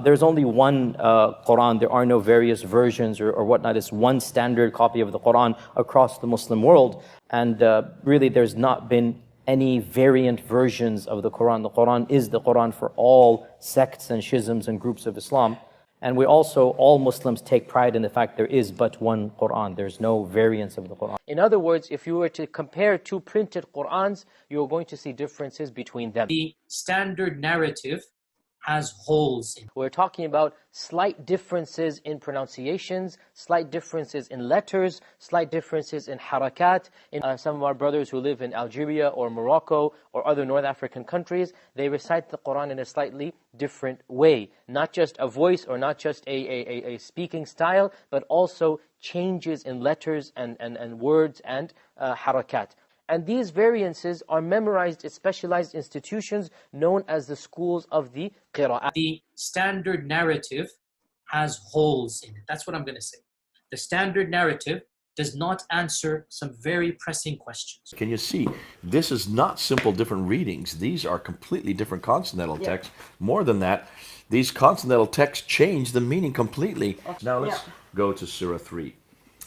There's only one Quran. There are no various versions or whatnot. It's one standard copy of the Quran across the Muslim world. And really, there's not been any variant versions of the Quran. The Quran is the Quran for all sects and schisms and groups of Islam. And we also, all Muslims take pride in the fact there is but one Quran. There's no variants of the Quran. In other words, if you were to compare two printed Qurans, you're going to see differences between them. The standard narrative has holes in it. We're talking about slight differences in pronunciations, slight differences in letters, slight differences in harakat. In some of our brothers who live in Algeria or Morocco or other North African countries, they recite the Quran in a slightly different way. Not just a voice or not just a speaking style, but also changes in letters and words and harakat. And these variances are memorized at specialized institutions known as the schools of the qira'ah. The standard narrative has holes in it. That's what I'm going to say. The standard narrative does not answer some very pressing questions. Can you see? This is not simple different readings. These are completely different consonantal texts. More than that, these consonantal texts change the meaning completely. Now let's go to Surah 3.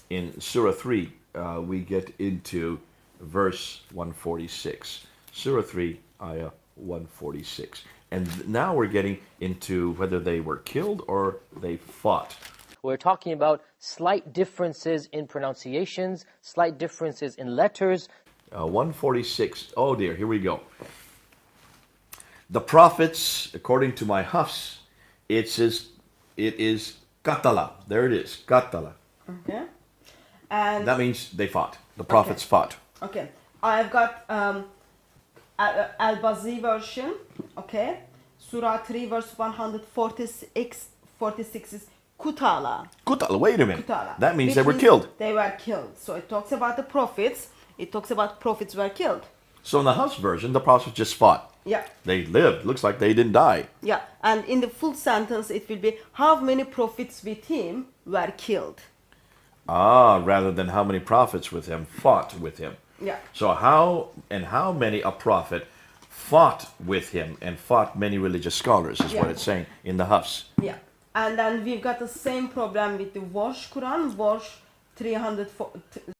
In Surah 3, we get into verse 146. Surah 3, ayah 146. And now we're getting into whether they were killed or they fought. We're talking about slight differences in pronunciations, slight differences in letters. 146. Oh dear, here we go. The prophets, according to my Hafs, it is qatala. There it is, qatala. Okay. And that means they fought. The prophets fought. Okay, I've got Al-Bazi version, okay? Surah 3 verse 146 is Kutala. Kutala, wait a minute. Kutala. That means they were killed. They were killed. So it talks about the prophets. It talks about prophets were killed. So in the Hafs version, the prophets just fought. Yeah. They lived. Looks like they didn't die. Yeah, and in the full sentence it will be how many prophets with him were killed. Rather than how many prophets with him fought with him. Yeah. So how many a prophet fought with him and fought many religious scholars is what it's saying in the Hafs. Yeah. And then we've got the same problem with the Warsh Quran, Warsh 304.